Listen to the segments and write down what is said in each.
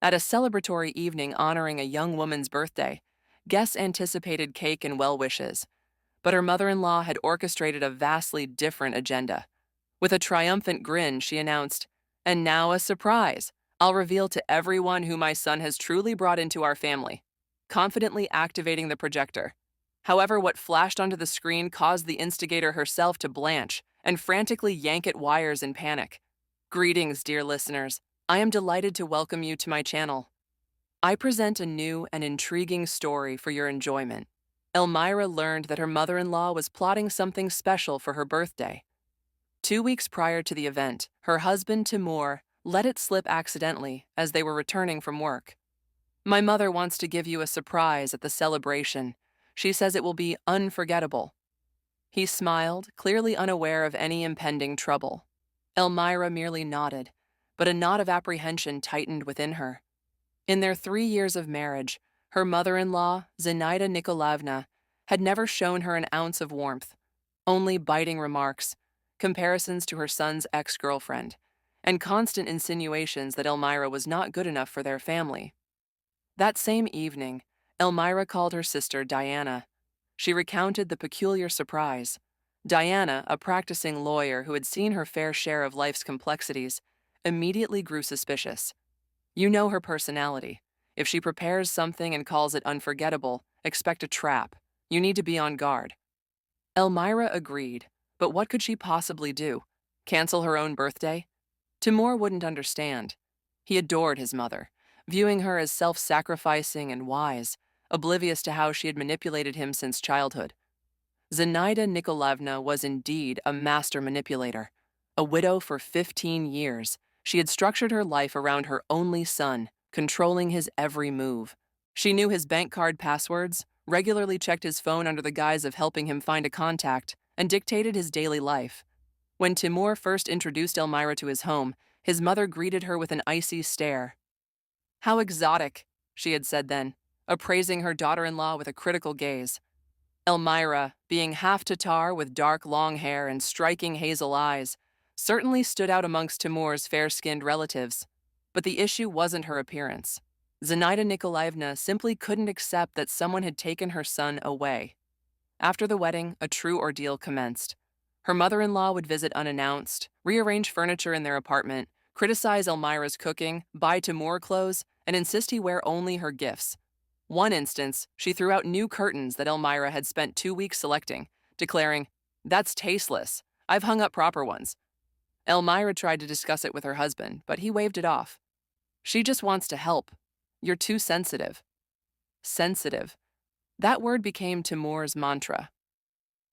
At a celebratory evening honoring a young woman's birthday, guests anticipated cake and well wishes, but her mother-in-law had orchestrated a vastly different agenda. With a triumphant grin, she announced, "And now a surprise. I'll reveal to everyone who my son has truly brought into our family," confidently activating the projector. However, what flashed onto the screen caused the instigator herself to blanch and frantically yank at wires in panic. Greetings, dear listeners. I am delighted to welcome you to my channel. I present a new and intriguing story for your enjoyment. Elmira learned that her mother-in-law was plotting something special for her birthday. 2 weeks prior to the event, her husband Timur let it slip accidentally as they were returning from work. "My mother wants to give you a surprise at the celebration. She says it will be unforgettable." He smiled, clearly unaware of any impending trouble. Elmira merely nodded, but a knot of apprehension tightened within her. In their 3 years of marriage, her mother-in-law, Zinaida Nikolaevna, had never shown her an ounce of warmth, only biting remarks, comparisons to her son's ex-girlfriend, and constant insinuations that Elmira was not good enough for their family. That same evening, Elmira called her sister Diana. She recounted the peculiar surprise. Diana, a practicing lawyer who had seen her fair share of life's complexities, immediately grew suspicious. You know her personality. If she prepares something and calls it unforgettable, expect a trap. You need to be on guard. Elmira agreed, but what could she possibly do? Cancel her own birthday? Timur wouldn't understand. He adored his mother, viewing her as self-sacrificing and wise, oblivious to how she had manipulated him since childhood. Zinaida Nikolaevna was indeed a master manipulator. A widow for 15 years, she had structured her life around her only son, controlling his every move. She knew his bank card passwords, regularly checked his phone under the guise of helping him find a contact, and dictated his daily life. When Timur first introduced Elmira to his home, his mother greeted her with an icy stare. "How exotic," she had said then, appraising her daughter-in-law with a critical gaze. Elmira, being half Tatar with dark long hair and striking hazel eyes, certainly stood out amongst Timur's fair-skinned relatives. But the issue wasn't her appearance. Zinaida Nikolaevna simply couldn't accept that someone had taken her son away. After the wedding, a true ordeal commenced. Her mother-in-law would visit unannounced, rearrange furniture in their apartment, criticize Elmira's cooking, buy Timur clothes, and insist he wear only her gifts. One instance, she threw out new curtains that Elmira had spent 2 weeks selecting, declaring, "That's tasteless. I've hung up proper ones." Elmira tried to discuss it with her husband, but he waved it off. "She just wants to help. You're too sensitive." Sensitive. That word became Timur's mantra.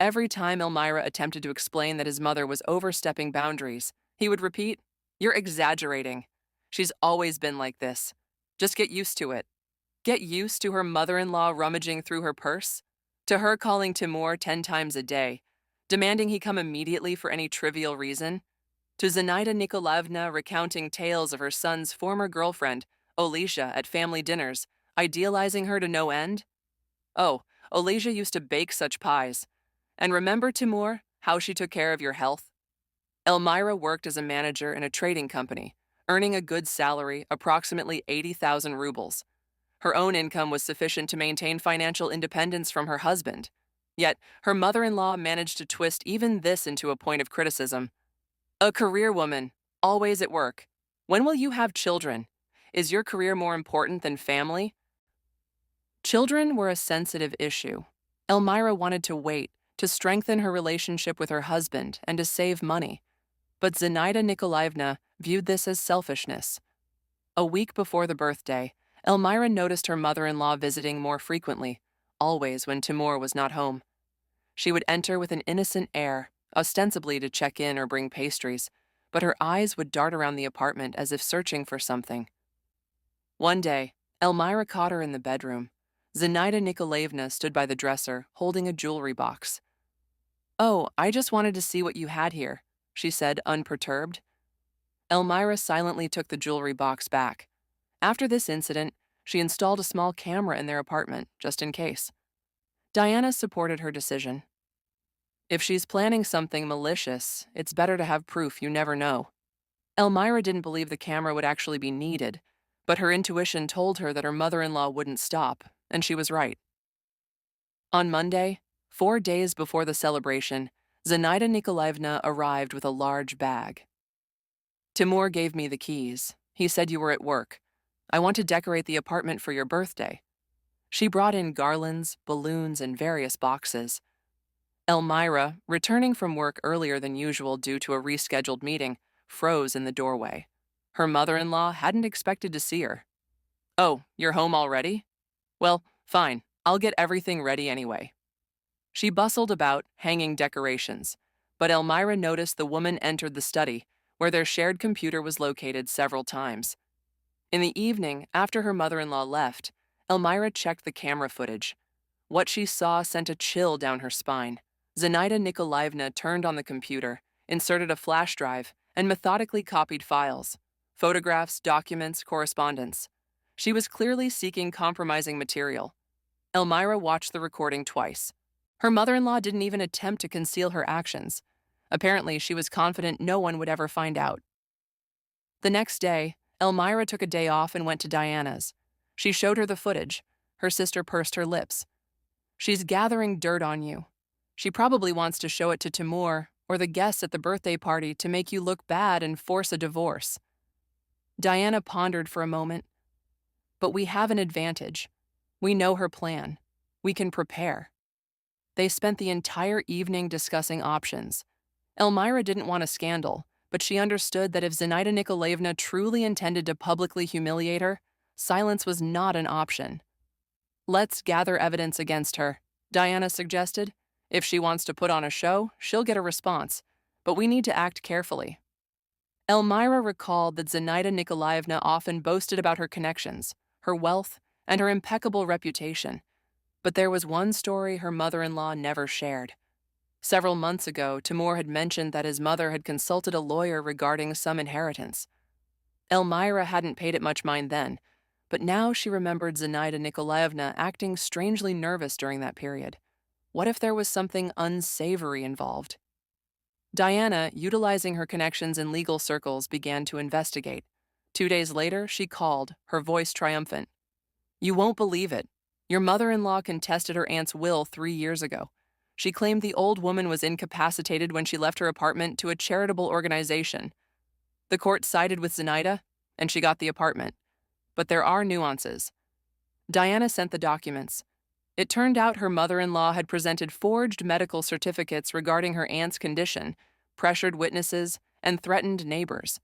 Every time Elmira attempted to explain that his mother was overstepping boundaries, he would repeat, "You're exaggerating. She's always been like this. Just get used to it." Get used to her mother-in-law rummaging through her purse? To her calling Timur 10 times a day, demanding he come immediately for any trivial reason? To Zinaida Nikolaevna recounting tales of her son's former girlfriend, Olesia, at family dinners, idealizing her to no end? "Oh, Olesia used to bake such pies. And remember, Timur, how she took care of your health?" Elmira worked as a manager in a trading company, earning a good salary, approximately 80,000 rubles. Her own income was sufficient to maintain financial independence from her husband. Yet, her mother-in-law managed to twist even this into a point of criticism. "A career woman, always at work. When will you have children? Is your career more important than family?" Children were a sensitive issue. Elmira wanted to wait, to strengthen her relationship with her husband and to save money. But Zinaida Nikolaevna viewed this as selfishness. A week before the birthday, Elmira noticed her mother-in-law visiting more frequently, always when Timur was not home. She would enter with an innocent air, ostensibly to check in or bring pastries, but her eyes would dart around the apartment as if searching for something. One day, Elmira caught her in the bedroom. Zinaida Nikolaevna stood by the dresser, holding a jewelry box. "Oh, I just wanted to see what you had here," she said, unperturbed. Elmira silently took the jewelry box back. After this incident, she installed a small camera in their apartment, just in case. Diana supported her decision. "If she's planning something malicious, it's better to have proof. You never know." Elmira didn't believe the camera would actually be needed, But her intuition told her that her mother-in-law wouldn't stop, and she was right. On Monday, 4 days before the celebration, Zenaida Nikolaevna arrived with a large bag. Timur gave me the keys. He said you were at work. I want to decorate the apartment for your birthday. She brought in garlands, balloons, and various boxes. Elmira, returning from work earlier than usual due to a rescheduled meeting, froze in the doorway. Her mother-in-law hadn't expected to see her. "Oh, you're home already? Well, fine. I'll get everything ready anyway." She bustled about, hanging decorations, but Elmira noticed the woman entered the study, where their shared computer was located several times. In the evening, after her mother-in-law left, Elmira checked the camera footage. What she saw sent a chill down her spine. Zenaida Nikolaevna turned on the computer, inserted a flash drive, and methodically copied files: photographs, documents, correspondence. She was clearly seeking compromising material. Elmira watched the recording twice. Her mother-in-law didn't even attempt to conceal her actions. Apparently, she was confident no one would ever find out. The next day, Elmira took a day off and went to Diana's. She showed her the footage. Her sister pursed her lips. "She's gathering dirt on you. She probably wants to show it to Timur or the guests at the birthday party to make you look bad and force a divorce." Diana pondered for a moment. "But we have an advantage. We know her plan. We can prepare." They spent the entire evening discussing options. Elmira didn't want a scandal, but she understood that if Zenaida Nikolaevna truly intended to publicly humiliate her, silence was not an option. "Let's gather evidence against her," Diana suggested. "If she wants to put on a show, she'll get a response, but we need to act carefully." Elmira recalled that Zenaida Nikolaevna often boasted about her connections, her wealth, and her impeccable reputation. But there was one story her mother-in-law never shared. Several months ago, Timur had mentioned that his mother had consulted a lawyer regarding some inheritance. Elmira hadn't paid it much mind then, but now she remembered Zenaida Nikolaevna acting strangely nervous during that period. What if there was something unsavory involved? Diana, utilizing her connections in legal circles, began to investigate. 2 days later, she called, her voice triumphant. "You won't believe it. Your mother-in-law contested her aunt's will 3 years ago. She claimed the old woman was incapacitated when she left her apartment to a charitable organization. The court sided with Zenaida, and she got the apartment. But there are nuances." Diana sent the documents. It turned out her mother-in-law had presented forged medical certificates regarding her aunt's condition, pressured witnesses, and threatened neighbors.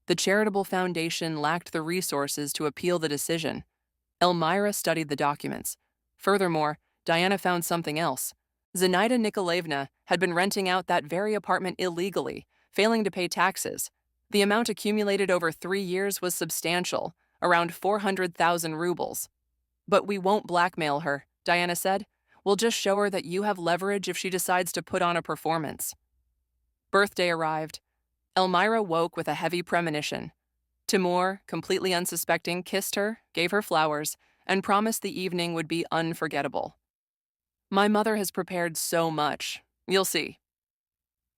The charitable foundation lacked the resources to appeal the decision. Elmira studied the documents. Furthermore, Diana found something else. Zenaida Nikolaevna had been renting out that very apartment illegally, failing to pay taxes. The amount accumulated over 3 years was substantial, around 400,000 rubles. "But we won't blackmail her," Diana said. "We'll just show her that you have leverage if she decides to put on a performance." Birthday arrived. Elmira woke with a heavy premonition. Timur, completely unsuspecting, kissed her, gave her flowers, and promised the evening would be unforgettable. "My mother has prepared so much. You'll see."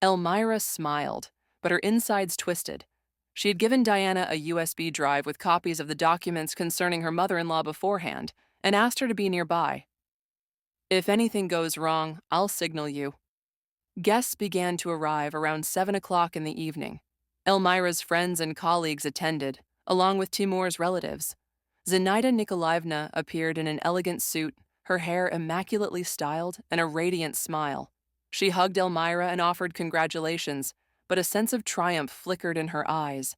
Elmira smiled, but her insides twisted. She had given Diana a USB drive with copies of the documents concerning her mother-in-law beforehand and asked her to be nearby. "If anything goes wrong, I'll signal you." Guests began to arrive around 7 o'clock in the evening. Elmira's friends and colleagues attended, along with Timur's relatives. Zenaida Nikolaevna appeared in an elegant suit, her hair immaculately styled, and a radiant smile. She hugged Elmira and offered congratulations, but a sense of triumph flickered in her eyes.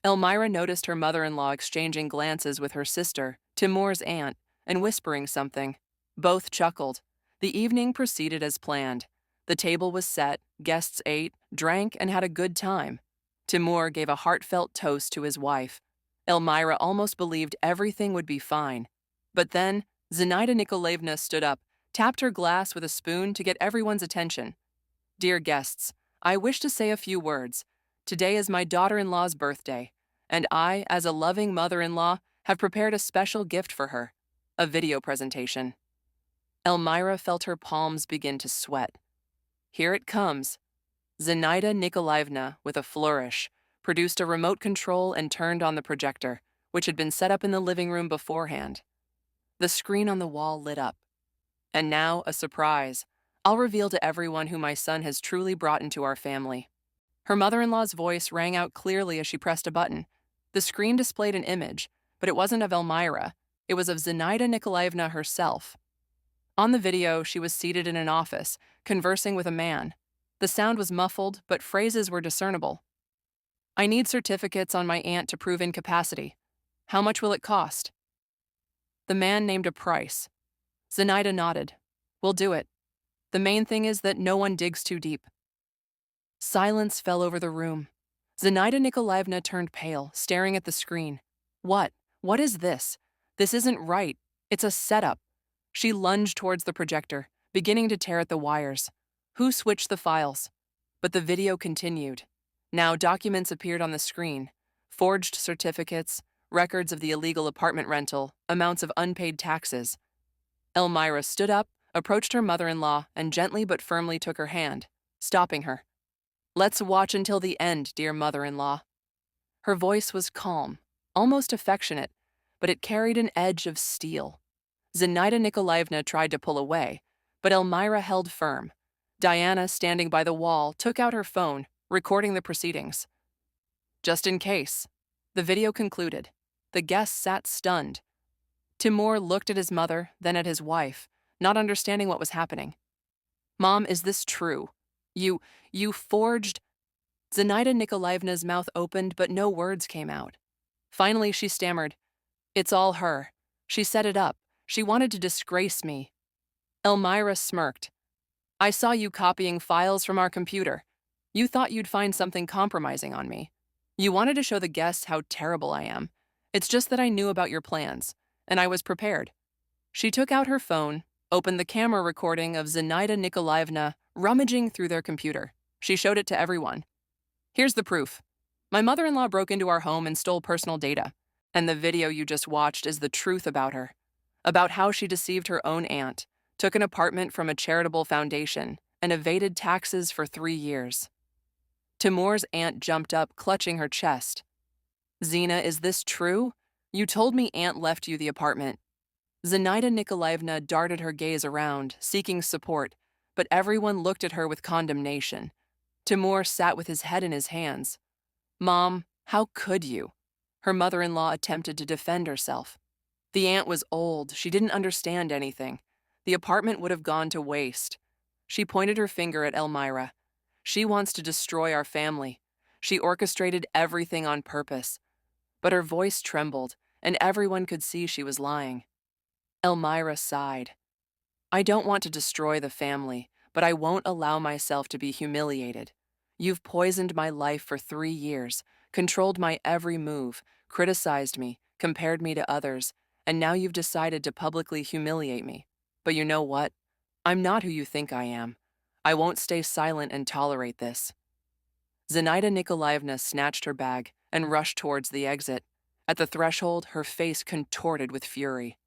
Elmira noticed her mother-in-law exchanging glances with her sister, Timur's aunt, and whispering something. Both chuckled. The evening proceeded as planned. The table was set, guests ate, drank, and had a good time. Timur gave a heartfelt toast to his wife. Elmira almost believed everything would be fine. But then, Zenaida Nikolaevna stood up, tapped her glass with a spoon to get everyone's attention. "Dear guests, I wish to say a few words. Today is my daughter-in-law's birthday, and I, as a loving mother-in-law, have prepared a special gift for her, a video presentation." Elmira felt her palms begin to sweat. "Here it comes." Zenaida Nikolaevna, with a flourish, produced a remote control and turned on the projector, which had been set up in the living room beforehand. The screen on the wall lit up. And now, a surprise. I'll reveal to everyone who my son has truly brought into our family. Her mother-in-law's voice rang out clearly as she pressed a button. The screen displayed an image, but it wasn't of Elmira. It was of Zenaida Nikolaevna herself. On the video, she was seated in an office, conversing with a man. The sound was muffled, but phrases were discernible. "I need certificates on my aunt to prove incapacity. How much will it cost?" The man named a price. Zenaida nodded. "We'll do it. The main thing is that no one digs too deep." Silence fell over the room. Zenaida Nikolaevna turned pale, staring at the screen. What? What is this? This isn't right. It's a setup. She lunged towards the projector, beginning to tear at the wires. Who switched the files? But the video continued. Now documents appeared on the screen. Forged certificates, records of the illegal apartment rental, amounts of unpaid taxes. Elmira stood up, approached her mother-in-law, and gently but firmly took her hand, stopping her. "Let's watch until the end, dear mother-in-law." Her voice was calm, almost affectionate, but it carried an edge of steel. Zenaida Nikolaevna tried to pull away, but Elmira held firm. Diana, standing by the wall, took out her phone, recording the proceedings. Just in case. The video concluded. The guests sat stunned. Timur looked at his mother, then at his wife, not understanding what was happening. "Mom, is this true? You forged—" Zenaida Nikolaevna's mouth opened, but no words came out. Finally, she stammered, "It's all her. She set it up. She wanted to disgrace me." Elmira smirked. "I saw you copying files from our computer. You thought you'd find something compromising on me. You wanted to show the guests how terrible I am. It's just that I knew about your plans, and I was prepared." She took out her phone, opened the camera recording of Zenaida Nikolaevna rummaging through their computer. She showed it to everyone. "Here's the proof. My mother-in-law broke into our home and stole personal data, and the video you just watched is the truth about her, about how she deceived her own aunt, took an apartment from a charitable foundation, and evaded taxes for 3 years." Timur's aunt jumped up, clutching her chest. "Zena, is this true? You told me aunt left you the apartment." Zenaida Nikolaevna darted her gaze around, seeking support, but everyone looked at her with condemnation. Timur sat with his head in his hands. "Mom, how could you?" Her mother-in-law attempted to defend herself. The aunt was old. She didn't understand anything. The apartment would have gone to waste. She pointed her finger at Elmira. "She wants to destroy our family. She orchestrated everything on purpose." But her voice trembled, and everyone could see she was lying. Elmira sighed. "I don't want to destroy the family, but I won't allow myself to be humiliated. You've poisoned my life for 3 years, controlled my every move, criticized me, compared me to others, and now you've decided to publicly humiliate me. But you know what? I'm not who you think I am. I won't stay silent and tolerate this." Zenaida Nikolaevna snatched her bag and rushed towards the exit. At the threshold, her face contorted with fury.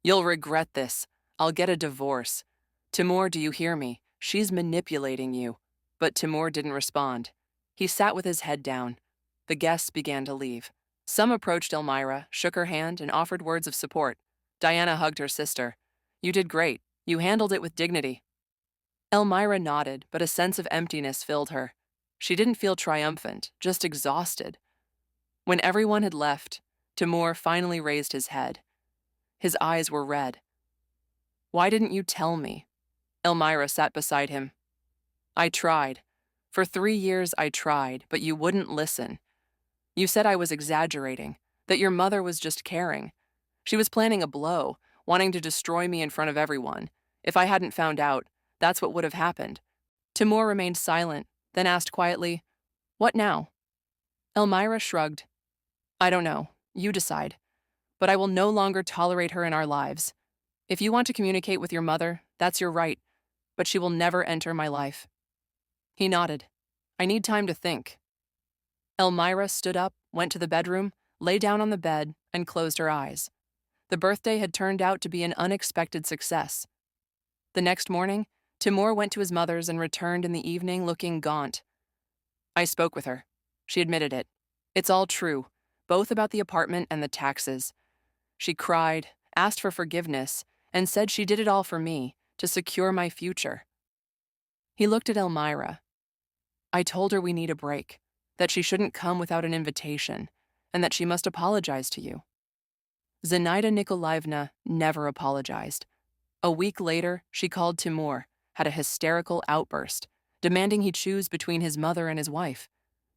"You'll regret this. I'll get a divorce. Timur, do you hear me? She's manipulating you." But Timur didn't respond. He sat with his head down. The guests began to leave. Some approached Elmira, shook her hand, and offered words of support. Diana hugged her sister. "You did great. You handled it with dignity." Elmira nodded, but a sense of emptiness filled her. She didn't feel triumphant, just exhausted. When everyone had left, Timur finally raised his head. His eyes were red. "Why didn't you tell me?" Elmira sat beside him. "I tried. For 3 years I tried, but you wouldn't listen. You said I was exaggerating, that your mother was just caring. She was planning a blow, wanting to destroy me in front of everyone. If I hadn't found out, that's what would have happened." Timur remained silent, then asked quietly, "What now?" Elmira shrugged. "I don't know. You decide. But I will no longer tolerate her in our lives. If you want to communicate with your mother, that's your right, but she will never enter my life." He nodded. "I need time to think." Elmira stood up, went to the bedroom, lay down on the bed, and closed her eyes. The birthday had turned out to be an unexpected success. The next morning, Timur went to his mother's and returned in the evening looking gaunt. "I spoke with her. She admitted it. It's all true. both about the apartment and the taxes. She cried, asked for forgiveness, and said she did it all for me, to secure my future. He looked at Elmira. I told her we need a break, that she shouldn't come without an invitation, and that she must apologize to you. Zenaida Nikolaevna never apologized. A week later, she called Timur, had a hysterical outburst, demanding he choose between his mother and his wife.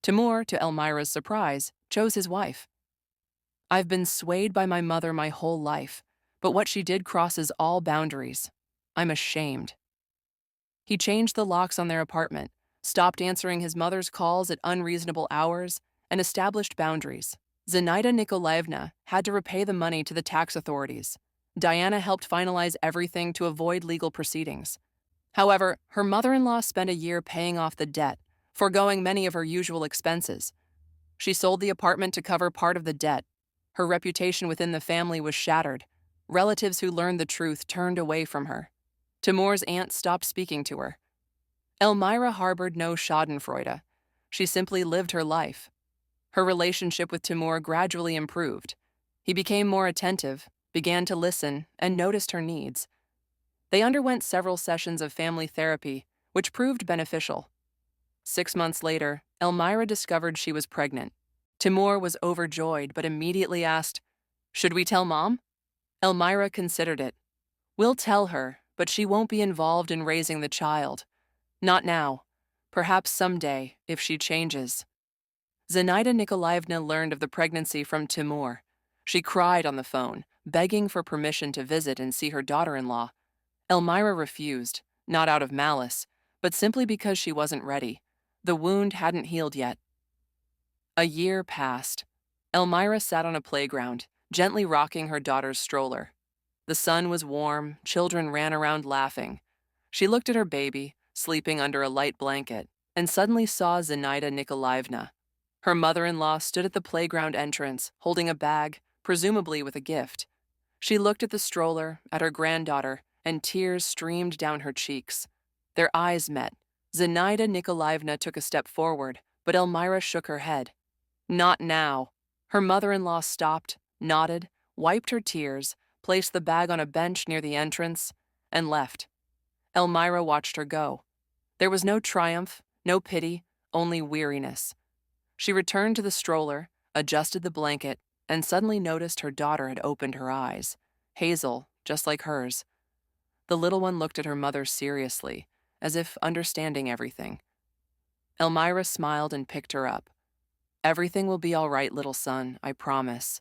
Timur, to Elmira's surprise, chose his wife. I've been swayed by my mother my whole life, but what she did crosses all boundaries. I'm ashamed. He changed the locks on their apartment, stopped answering his mother's calls at unreasonable hours, and established boundaries. Zenaida Nikolaevna had to repay the money to the tax authorities. Diana helped finalize everything to avoid legal proceedings. However, her mother-in-law spent a year paying off the debt, foregoing many of her usual expenses. She sold the apartment to cover part of the debt. Her reputation within the family was shattered. Relatives who learned the truth turned away from her. Timur's aunt stopped speaking to her. Elmira harbored no schadenfreude. She simply lived her life. Her relationship with Timur gradually improved. He became more attentive, began to listen, and noticed her needs. They underwent several sessions of family therapy, which proved beneficial. 6 months later, Elmira discovered she was pregnant. Timur was overjoyed, but immediately asked, "Should we tell Mom?" Elmira considered it. "We'll tell her, but she won't be involved in raising the child. Not now. Perhaps someday, if she changes." Zenaida Nikolaevna learned of the pregnancy from Timur. She cried on the phone, begging for permission to visit and see her daughter-in-law. Elmira refused, not out of malice, but simply because she wasn't ready. The wound hadn't healed yet. A year passed. Elmira sat on a playground, gently rocking her daughter's stroller. The sun was warm, children ran around laughing. She looked at her baby, sleeping under a light blanket, and suddenly saw Zenaida Nikolaevna. Her mother-in-law stood at the playground entrance, holding a bag, presumably with a gift. She looked at the stroller, at her granddaughter, and tears streamed down her cheeks. Their eyes met. Zenaida Nikolaevna took a step forward, but Elmira shook her head. Not now. Her mother-in-law stopped, nodded, wiped her tears, placed the bag on a bench near the entrance, and left. Elmira watched her go. There was no triumph, no pity, only weariness. She returned to the stroller, adjusted the blanket, and suddenly noticed her daughter had opened her eyes. Hazel, just like hers. The little one looked at her mother seriously, as if understanding everything. Elmira smiled and picked her up. "Everything will be all right, little son, I promise.